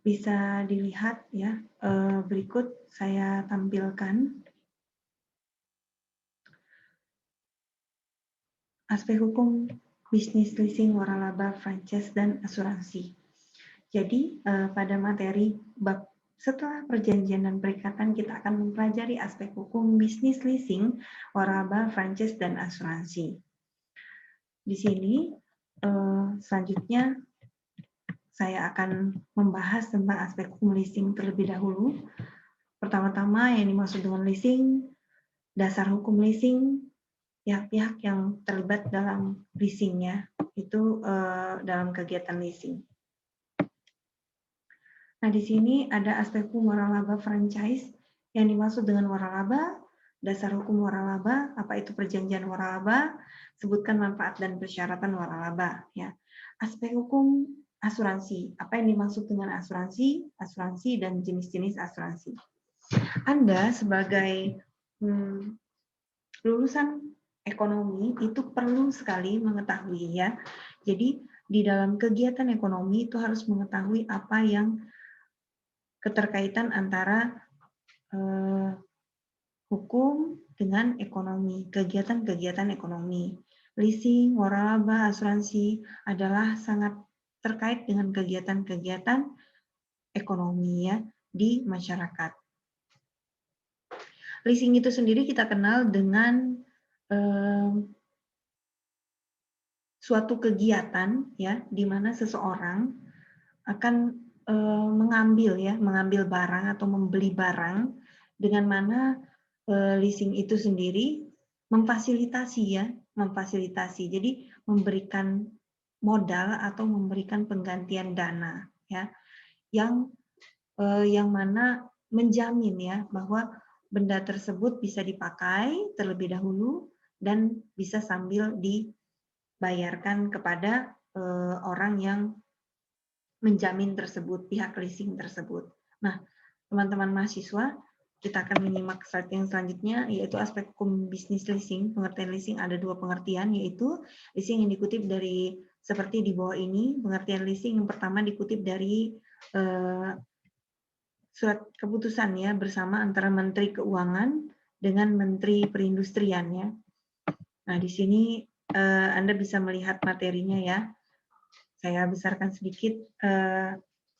bisa dilihat ya, berikut saya tampilkan aspek hukum bisnis leasing, waralaba, franchise, dan asuransi. Jadi pada materi bab setelah perjanjian dan perikatan kita akan mempelajari aspek hukum bisnis leasing, waralaba, franchise, dan asuransi. Di sini selanjutnya saya akan membahas tentang aspek hukum leasing terlebih dahulu. Pertama-tama yang dimaksud dengan leasing, dasar hukum leasing, pihak-pihak yang terlibat dalam leasingnya, itu dalam kegiatan leasing. Nah, di sini ada aspek hukum waralaba franchise. Yang dimaksud dengan waralaba, dasar hukum waralaba, apa itu perjanjian waralaba, sebutkan manfaat dan persyaratan waralaba. Ya. Aspek hukum asuransi, apa yang dimaksud dengan asuransi, asuransi dan jenis-jenis asuransi. Anda sebagai lulusan ekonomi itu perlu sekali mengetahui ya. Jadi di dalam kegiatan ekonomi itu harus mengetahui apa yang keterkaitan antara hukum dengan ekonomi, kegiatan-kegiatan ekonomi. Leasing, waralaba, asuransi adalah sangat terkait dengan kegiatan-kegiatan ekonomi ya di masyarakat. Leasing itu sendiri kita kenal dengan suatu kegiatan ya di mana seseorang akan mengambil barang atau membeli barang dengan mana leasing itu sendiri memfasilitasi. Jadi memberikan modal atau memberikan penggantian dana ya yang mana menjamin ya bahwa benda tersebut bisa dipakai terlebih dahulu dan bisa sambil dibayarkan kepada orang yang menjamin tersebut, pihak leasing tersebut. Nah, teman-teman mahasiswa, kita akan menyimak slide yang selanjutnya, yaitu aspek hukum bisnis leasing. Pengertian leasing ada dua pengertian, yaitu leasing yang dikutip dari seperti di bawah ini. Pengertian leasing yang pertama dikutip dari surat keputusan ya bersama antara Menteri Keuangan dengan Menteri Perindustrian ya. Nah, di sini Anda bisa melihat materinya ya. Saya besarkan sedikit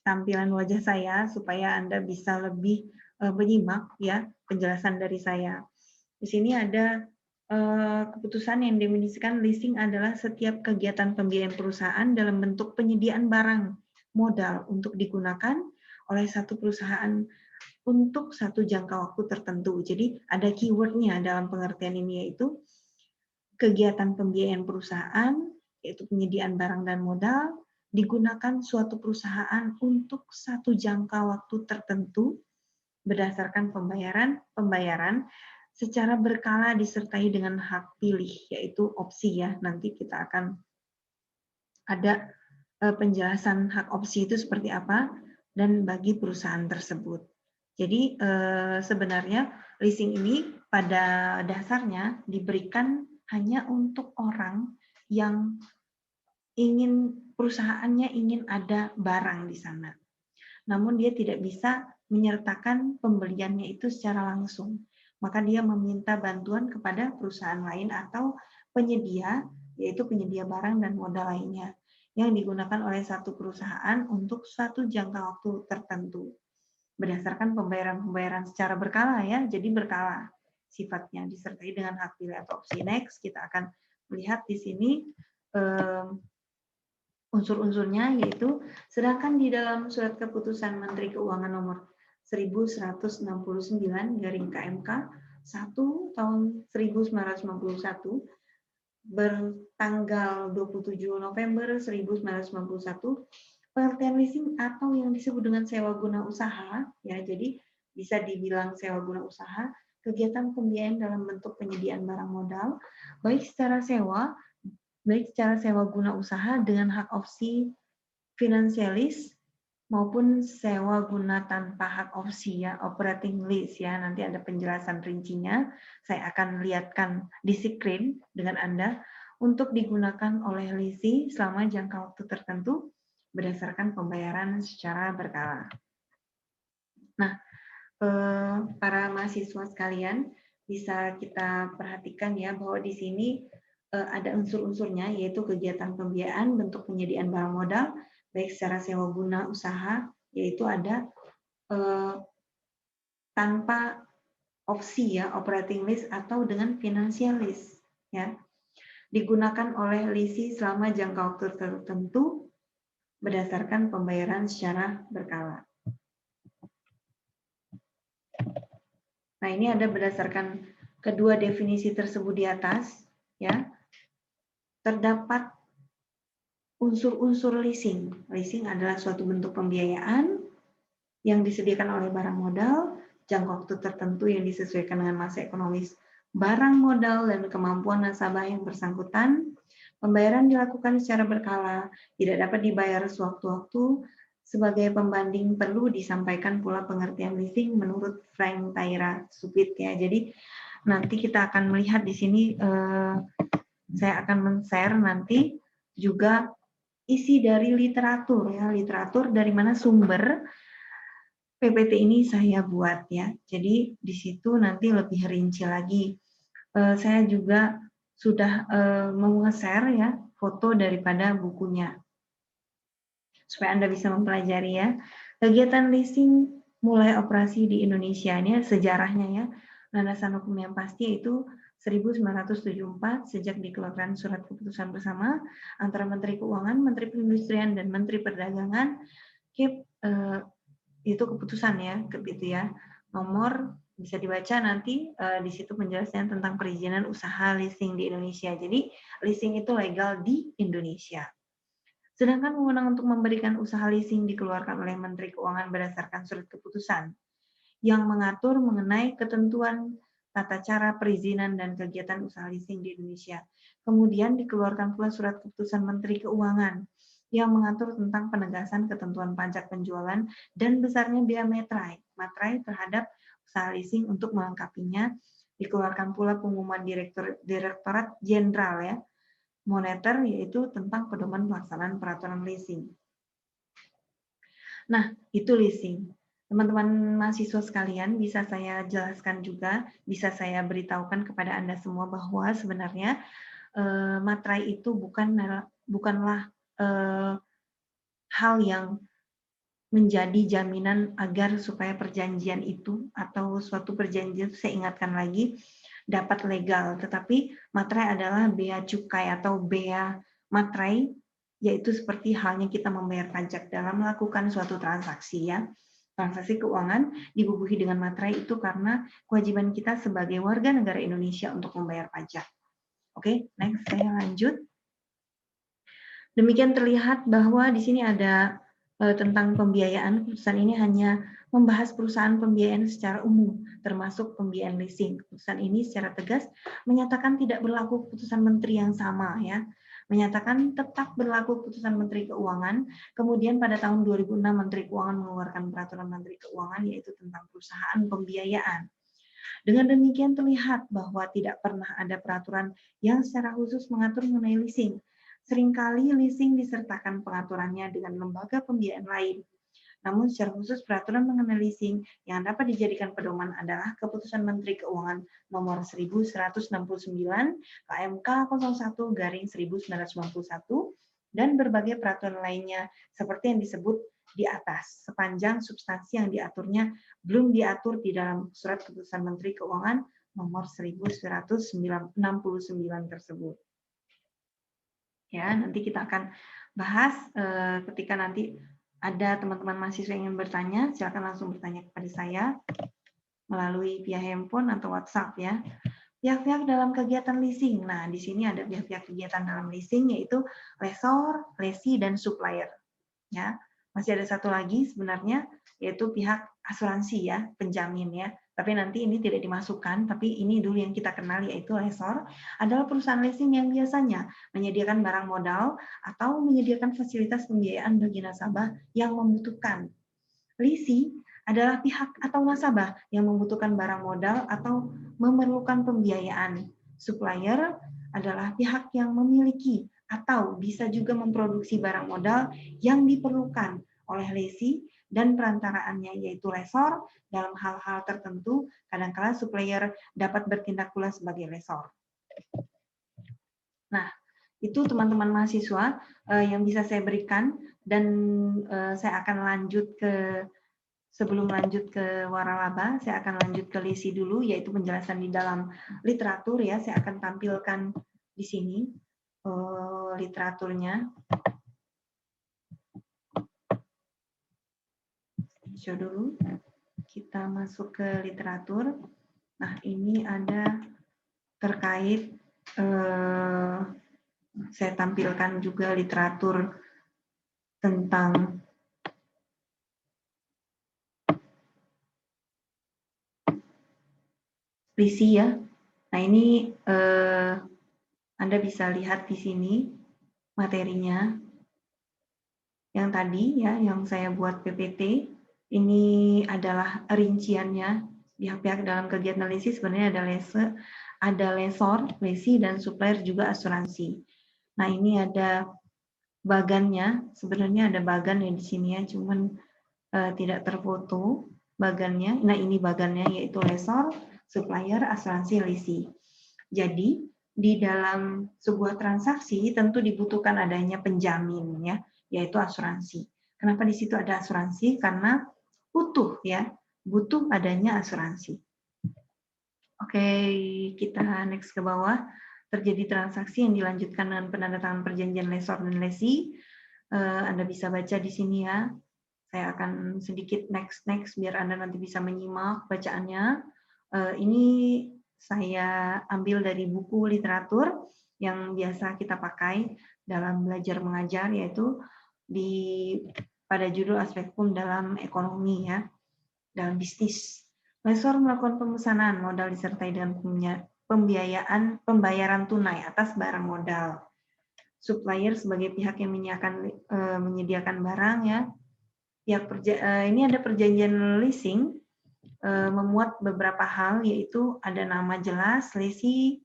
tampilan wajah saya supaya Anda bisa lebih menyimak ya penjelasan dari saya. Di sini ada keputusan yang definisikan leasing adalah setiap kegiatan pembiayaan perusahaan dalam bentuk penyediaan barang modal untuk digunakan oleh satu perusahaan untuk satu jangka waktu tertentu. Jadi ada keywordnya dalam pengertian ini yaitu kegiatan pembiayaan perusahaan, yaitu penyediaan barang dan modal, digunakan suatu perusahaan untuk satu jangka waktu tertentu berdasarkan pembayaran secara berkala disertai dengan hak pilih, yaitu opsi ya. Nanti kita akan ada penjelasan hak opsi itu seperti apa dan bagi perusahaan tersebut. Jadi sebenarnya leasing ini pada dasarnya diberikan hanya untuk orang yang perusahaannya ingin ada barang di sana. Namun dia tidak bisa menyertakan pembeliannya itu secara langsung. Maka dia meminta bantuan kepada perusahaan lain atau penyedia, yaitu penyedia barang dan modal lainnya yang digunakan oleh satu perusahaan untuk suatu jangka waktu tertentu. Berdasarkan pembayaran secara berkala ya, jadi berkala sifatnya disertai dengan hak pilih atau opsi. Next, kita akan melihat di sini unsur-unsurnya, yaitu sedangkan di dalam surat keputusan Menteri Keuangan nomor 1169 garing KMK 1 tahun 1991 bertanggal 27 November 1991, pengertian leasing atau yang disebut dengan sewa guna usaha, ya jadi bisa dibilang sewa guna usaha, kegiatan pembiayaan dalam bentuk penyediaan barang modal, baik secara sewa guna usaha dengan hak opsi finansialis maupun sewa guna tanpa hak opsi ya, operating lease ya. Nanti ada penjelasan rincinya. Saya akan lihatkan di screen dengan Anda untuk digunakan oleh leasing selama jangka waktu tertentu berdasarkan pembayaran secara berkala. Nah, para mahasiswa sekalian, bisa kita perhatikan ya bahwa di sini ada unsur-unsurnya, yaitu kegiatan pembiayaan, bentuk penyediaan barang modal, baik secara sewa guna usaha, yaitu ada tanpa opsi ya, operating lease atau dengan financial lease ya. Digunakan oleh lisi selama jangka waktu tertentu berdasarkan pembayaran secara berkala. Nah, ini ada berdasarkan kedua definisi tersebut di atas ya. Terdapat unsur-unsur leasing. Leasing adalah suatu bentuk pembiayaan yang disediakan oleh barang modal, jangka waktu tertentu yang disesuaikan dengan masa ekonomis barang modal dan kemampuan nasabah yang bersangkutan. Pembayaran dilakukan secara berkala, tidak dapat dibayar sewaktu-waktu. Sebagai pembanding perlu disampaikan pula pengertian leasing menurut Frank Taira Supit ya. Jadi nanti kita akan melihat di sini, saya akan men-share nanti juga isi dari literatur ya, literatur dari mana sumber PPT ini saya buat ya. Jadi di situ nanti lebih rinci lagi. Saya juga sudah mau nge-share ya foto daripada bukunya supaya Anda bisa mempelajari ya. Kegiatan leasing mulai operasi di Indonesia ini sejarahnya ya. Landasan hukum yang pasti yaitu 1974 sejak dikeluarkan surat keputusan bersama antara Menteri Keuangan, Menteri Perindustrian dan Menteri Perdagangan. Itu keputusan ya, gitu ya. Nomor bisa dibaca nanti di situ penjelasan tentang perizinan usaha leasing di Indonesia. Jadi leasing itu legal di Indonesia. Sedangkan wewenang untuk memberikan usaha leasing dikeluarkan oleh Menteri Keuangan berdasarkan surat keputusan yang mengatur mengenai ketentuan tata cara perizinan dan kegiatan usaha leasing di Indonesia. Kemudian dikeluarkan pula surat keputusan Menteri Keuangan yang mengatur tentang penegasan ketentuan pajak penjualan dan besarnya biaya materai terhadap usaha leasing. Untuk melengkapinya, dikeluarkan pula pengumuman Direktorat Jenderal ya, Moneter, yaitu tentang pedoman pelaksanaan peraturan leasing. Nah, itu leasing. Teman-teman mahasiswa sekalian, bisa saya jelaskan juga, bisa saya beritahukan kepada Anda semua bahwa sebenarnya materai itu bukanlah hal yang menjadi jaminan agar supaya perjanjian itu atau suatu perjanjian, saya ingatkan lagi, dapat legal, tetapi materai adalah bea cukai atau bea materai, yaitu seperti halnya kita membayar pajak dalam melakukan suatu transaksi ya. Transaksi keuangan dibubuhi dengan materai itu karena kewajiban kita sebagai warga negara Indonesia untuk membayar pajak. Oke, next saya lanjut. Demikian terlihat bahwa di sini ada tentang pembiayaan. Keputusan ini hanya membahas perusahaan pembiayaan secara umum, termasuk pembiayaan leasing. Keputusan ini secara tegas menyatakan tidak berlaku keputusan menteri yang sama ya. Menyatakan tetap berlaku keputusan Menteri Keuangan. Kemudian pada tahun 2006 Menteri Keuangan mengeluarkan peraturan Menteri Keuangan yaitu tentang perusahaan pembiayaan. Dengan demikian terlihat bahwa tidak pernah ada peraturan yang secara khusus mengatur mengenai leasing. Seringkali leasing disertakan pengaturannya dengan lembaga pembiayaan lain. Namun secara khusus peraturan mengenai leasing yang dapat dijadikan pedoman adalah Keputusan Menteri Keuangan nomor 1169 KMK 01/1991 dan berbagai peraturan lainnya seperti yang disebut di atas, sepanjang substansi yang diaturnya belum diatur di dalam surat keputusan Menteri Keuangan nomor 1169 tersebut. Ya, nanti kita akan bahas ketika nanti ada teman-teman mahasiswa yang ingin bertanya, silakan langsung bertanya kepada saya melalui via handphone atau WhatsApp ya. Pihak-pihak dalam kegiatan leasing. Nah, di sini ada pihak-pihak kegiatan dalam leasing yaitu lessor, lessee, dan supplier. Ya, masih ada satu lagi sebenarnya yaitu pihak asuransi ya, penjamin ya. Tapi nanti ini tidak dimasukkan, tapi ini dulu yang kita kenal yaitu lessor adalah perusahaan leasing yang biasanya menyediakan barang modal atau menyediakan fasilitas pembiayaan bagi nasabah yang membutuhkan. Lessee adalah pihak atau nasabah yang membutuhkan barang modal atau memerlukan pembiayaan. Supplier adalah pihak yang memiliki atau bisa juga memproduksi barang modal yang diperlukan oleh lesi dan perantaraannya, yaitu lesor. Dalam hal-hal tertentu, kadang-kala supplier dapat bertindak pula sebagai lesor. Nah, itu teman-teman mahasiswa yang bisa saya berikan, dan saya akan lanjut sebelum lanjut ke waralaba, saya akan lanjut ke lesi dulu, yaitu penjelasan di dalam literatur ya. Saya akan tampilkan di sini literaturnya. Show dulu. Kita masuk ke literatur. Nah, ini ada terkait, saya tampilkan juga literatur tentang lesi ya. Nah, ini Anda bisa lihat di sini materinya. Yang tadi ya, yang saya buat PPT, ini adalah rinciannya. Pihak-pihak dalam kegiatan lesi sebenarnya ada lesor, lesi, dan supplier juga asuransi. Nah, ini ada bagannya. Sebenarnya ada bagan ya di sini ya, cuman tidak terfoto bagannya. Nah, ini bagannya, yaitu lesor, supplier, asuransi, lesi. Jadi, di dalam sebuah transaksi tentu dibutuhkan adanya penjamin ya, yaitu asuransi. Kenapa di situ ada asuransi? Karena butuh adanya asuransi. Oke, kita next ke bawah. Terjadi transaksi yang dilanjutkan dengan penandatanganan perjanjian lesor dan lesi. Anda bisa baca di sini ya. Saya akan sedikit next biar Anda nanti bisa menyimak bacaannya. Ini saya ambil dari buku literatur yang biasa kita pakai dalam belajar mengajar, yaitu pada judul aspek hukum dalam ekonomi ya, dalam bisnis. Lesor melakukan pemesanan modal disertai dengan pembayaran tunai atas barang modal. Supplier sebagai pihak yang menyediakan barang ya. Ini ada perjanjian leasing memuat beberapa hal, yaitu ada nama jelas lesi,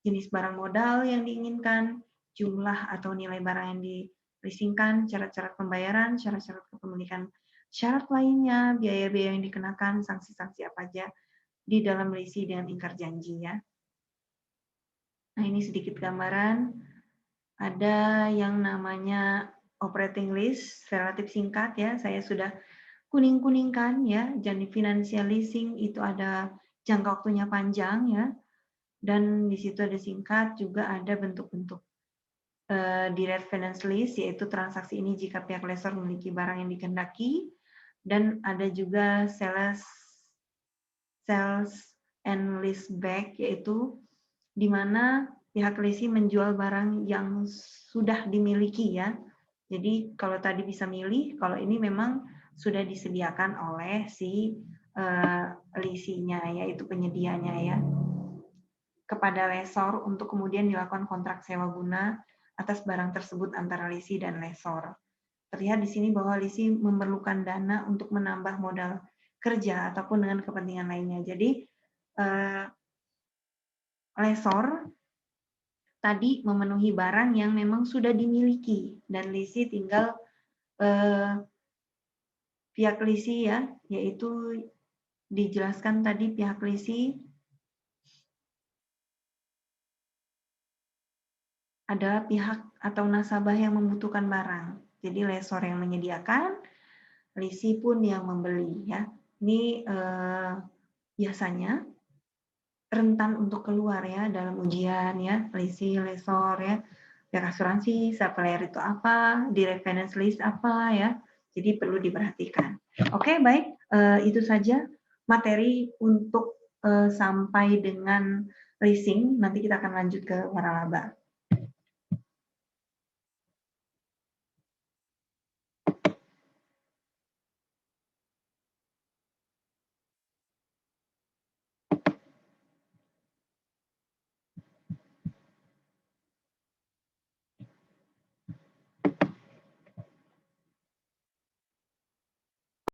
jenis barang modal yang diinginkan, jumlah atau nilai barang yang dileasingkan, syarat-syarat pembayaran, syarat-syarat kepemilikan, syarat lainnya, biaya-biaya yang dikenakan, sanksi-sanksi apa aja di dalam lesi dengan ingkar janji ya. Nah, ini sedikit gambaran. Ada yang namanya operating lease, relatif singkat ya. Saya sudah kuning-kuningkan ya. Jadi financial leasing itu ada jangka waktunya panjang ya. Dan di situ ada singkat, juga ada bentuk-bentuk direct finance lease, yaitu transaksi ini jika pihak lesor memiliki barang yang dikehendaki, dan ada juga sales and lease back, yaitu di mana pihak lesi menjual barang yang sudah dimiliki ya. Jadi kalau tadi bisa milih, kalau ini memang sudah disediakan oleh si lesinya, yaitu penyedianya ya, kepada lesor untuk kemudian dilakukan kontrak sewa guna atas barang tersebut antara lesi dan lesor. Terlihat di sini bahwa lesi memerlukan dana untuk menambah modal kerja ataupun dengan kepentingan lainnya. Jadi lesor tadi memenuhi barang yang memang sudah dimiliki dan lesi tinggal pihak lesi ya, yaitu dijelaskan tadi pihak lesi adalah pihak atau nasabah yang membutuhkan barang. Jadi lesor yang menyediakan, lesi pun yang membeli ya. Ini biasanya rentan untuk keluar ya dalam ujian ya, lesi, lesor ya. Pihak asuransi, supplier itu apa, direct finance lease apa ya. Jadi perlu diperhatikan. Oke, baik, itu saja materi untuk sampai dengan leasing. Nanti kita akan lanjut ke waralaba.